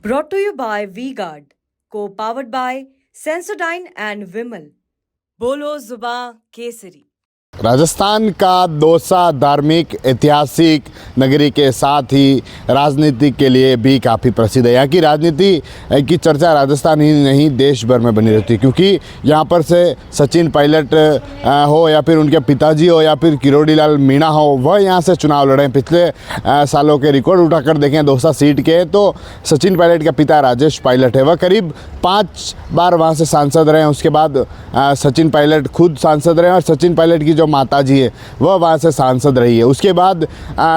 Brought to you by V-Guard, co-powered by Sensodyne and Vimal. बोलो जुबां केसरी। राजस्थान का दौसा धार्मिक ऐतिहासिक नगरी के साथ ही राजनीति के लिए भी काफ़ी प्रसिद्ध है। यहाँ की राजनीति की चर्चा राजस्थान ही नहीं देश भर में बनी रहती है, क्योंकि यहाँ पर से सचिन पायलट हो या फिर उनके पिताजी हो या फिर किरोड़ी लाल मीणा हो, वह यहाँ से चुनाव लड़े। पिछले सालों के रिकॉर्ड उठाकर देखें दौसा सीट के, तो सचिन पायलट का पिता राजेश पायलट है, वह करीब 5 बार वहाँ से सांसद रहे हैं। उसके बाद सचिन पायलट खुद सांसद रहे और सचिन पायलट की जो माताजी है वह वहाँ से सांसद रही है। उसके बाद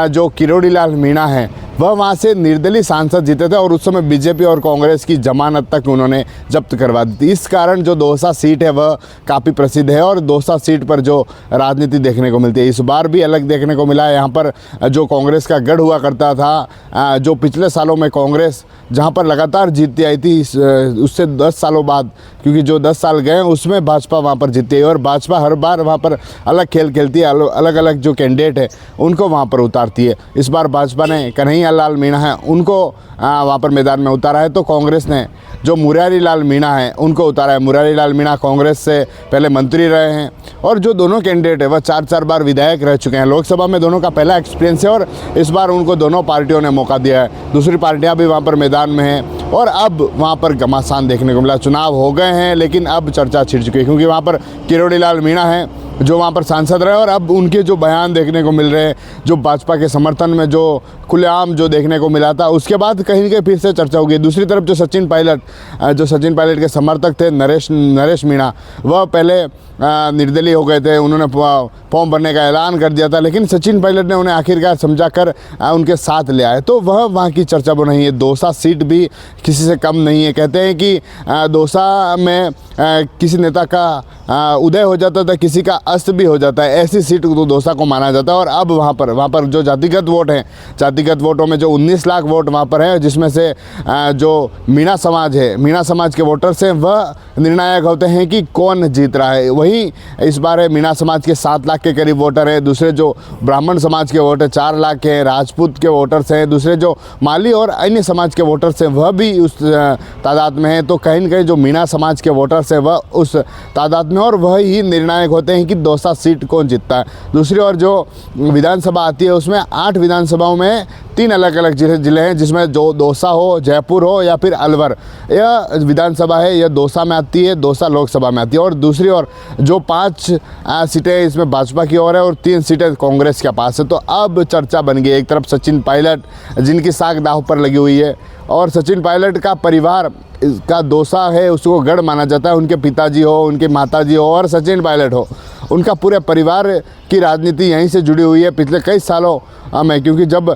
जो किरोड़ी लाल मीणा है वह वहाँ से निर्दलीय सांसद जीते थे और उस समय बीजेपी और कांग्रेस की जमानत तक उन्होंने जब्त करवा दी थी। इस कारण जो दौसा सीट है वह काफ़ी प्रसिद्ध है और दौसा सीट पर जो राजनीति देखने को मिलती है इस बार भी अलग देखने को मिला है। यहाँ पर जो कांग्रेस का गढ़ हुआ करता था, जो पिछले सालों में कांग्रेस जहाँ पर लगातार जीतती आई थी, उससे 10 सालों बाद, क्योंकि जो 10 साल गए उसमें भाजपा वहाँ पर जीती है और भाजपा हर बार वहाँ पर अलग खेल खेलती है, अलग अलग जो कैंडिडेट है उनको वहाँ पर उतारती है। इस बार भाजपा ने कन्हैया लाल मीणा है उनको वहाँ पर मैदान में उतारा है, तो कांग्रेस ने जो मुरारी लाल मीणा है उनको उतारा है। मुरारी लाल मीणा कांग्रेस से पहले मंत्री रहे हैं और जो दोनों कैंडिडेट है वह 4 बार विधायक रह चुके हैं। लोकसभा में दोनों का पहला एक्सपीरियंस है और इस बार उनको दोनों पार्टियों ने मौका दिया है। दूसरी पार्टियां भी वहां पर मैदान में हैं और अब वहां पर घमासान देखने को मिला। चुनाव हो गए हैं लेकिन अब चर्चा छिड़ चुकी है, क्योंकि वहां पर किरोड़ी लाल मीणा है जो वहाँ पर सांसद रहे और अब उनके जो बयान देखने को मिल रहे हैं, जो भाजपा के समर्थन में जो खुलेआम जो देखने को मिला था, उसके बाद कहीं न कहीं फिर से चर्चा होगी। दूसरी तरफ जो सचिन पायलट के समर्थक थे नरेश मीणा, वह पहले निर्दलीय हो गए थे। उन्होंने फॉर्म भरने का ऐलान कर दिया था, लेकिन सचिन पायलट ने उन्हें आखिरकार समझाकर उनके साथ ले आए, तो वह वहाँ की चर्चा बन रही है। दौसा सीट भी किसी से कम नहीं है। कहते हैं कि दौसा में किसी नेता का उदय हो जाता था, किसी का अस्त भी हो जाता है, ऐसी सीट तो दौसा को माना जाता है। और अब वहाँ पर जो जातिगत वोट हैं, जातिगत वोटों में जो 19 लाख वोट वहाँ पर है, जिसमें से जो मीणा समाज है, मीणा समाज के वोटर्स हैं, वह निर्णायक होते हैं कि कौन जीत रहा है। वहीं इस बार मीणा समाज के 7 लाख के करीब वोटर है। दूसरे जो ब्राह्मण समाज के वोटर 4 लाख के हैं, राजपूत के वोटर्स हैं, दूसरे जो माली और अन्य समाज के वोटर्स हैं वह भी उस तादाद में हैं। तो कहीं न कहीं जो मीणा समाज के वोटर्स हैं वह उस तादाद में और वह ही निर्णायक होते हैं कि दौसा सीट कौन जीतता है। दूसरी ओर जो विधानसभा आती है उसमें 8 विधानसभाओं में 3 अलग अलग जिले हैं, जिसमें जो दौसा हो, जयपुर हो या फिर अलवर, यह विधानसभा है, यह दौसा में आती है, दौसा लोकसभा में आती है। और दूसरी ओर जो 5 सीटें इसमें भाजपा की ओर है और 3 सीटें कांग्रेस के पास है। तो अब चर्चा बन गई, एक तरफ सचिन पायलट जिनकी साख दांव पर लगी हुई है और सचिन पायलट का परिवार का दौसा है, उसको गढ़ माना जाता है। उनके पिताजी हो, उनके माताजी हो और सचिन पायलट हो, उनका पूरे परिवार की राजनीति यहीं से जुड़ी हुई है पिछले कई सालों में। क्योंकि जब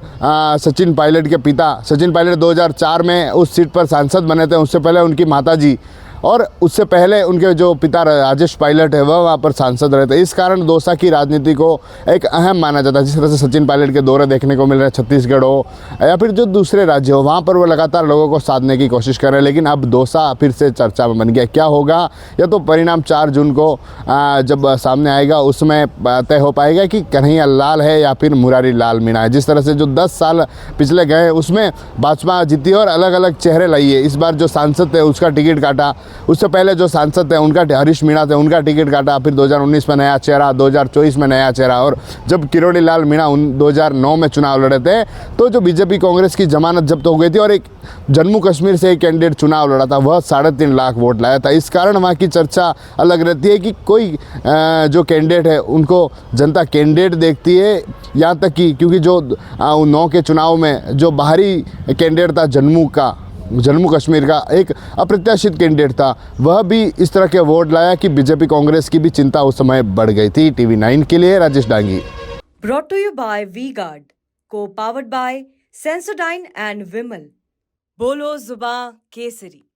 सचिन पायलट के पिता सचिन पायलट 2004 में उस सीट पर सांसद बने थे, उससे पहले उनकी माताजी और उससे पहले उनके जो पिता राजेश पायलट है वह वहाँ पर सांसद रहे थे। इस कारण दौसा की राजनीति को एक अहम माना जाता है। जिस तरह से सचिन पायलट के दौरे देखने को मिल रहे हैं छत्तीसगढ़ हो या फिर जो दूसरे राज्य हो, वहाँ पर वो लगातार लोगों को साधने की कोशिश कर रहे हैं। लेकिन अब दौसा फिर से चर्चा में बन गया। क्या होगा यह तो परिणाम 4 जून को जब सामने आएगा उसमें तय हो पाएगा कि कन्हैया लाल है या फिर मुरारी लाल मीणा है। जिस तरह से जो 10 साल पिछले गए उसमें भाजपा जीती और अलग अलग चेहरे लाई है। इस बार जो सांसद थे उसका टिकट काटा, उससे पहले जो सांसद थे उनका हरीश मीणा थे, उनका टिकट काटा, फिर 2019 में नया चेहरा, 2024 में नया चेहरा। और जब किरोड़ी लाल मीणा 2009 में चुनाव लड़े थे तो जो बीजेपी कांग्रेस की जमानत जब्त हो गई थी और एक जम्मू कश्मीर से एक कैंडिडेट चुनाव लड़ा था, वह 3.5 लाख वोट लाया था। इस कारण वहाँ की चर्चा अलग रहती है कि कोई जो कैंडिडेट है उनको जनता कैंडिडेट देखती है। यहाँ तक कि क्योंकि जो 9 के चुनाव में जो बाहरी कैंडिडेट था जम्मू कश्मीर का एक अप्रत्याशित कैंडिडेट था, वह भी इस तरह के वोट लाया कि बीजेपी कांग्रेस की भी चिंता उस समय बढ़ गई थी। TV9 के लिए Rajesh Dangi. Brought to you by V-Guard, co-powered by Sensodyne and Vimal. बोलो जुबां केसरी।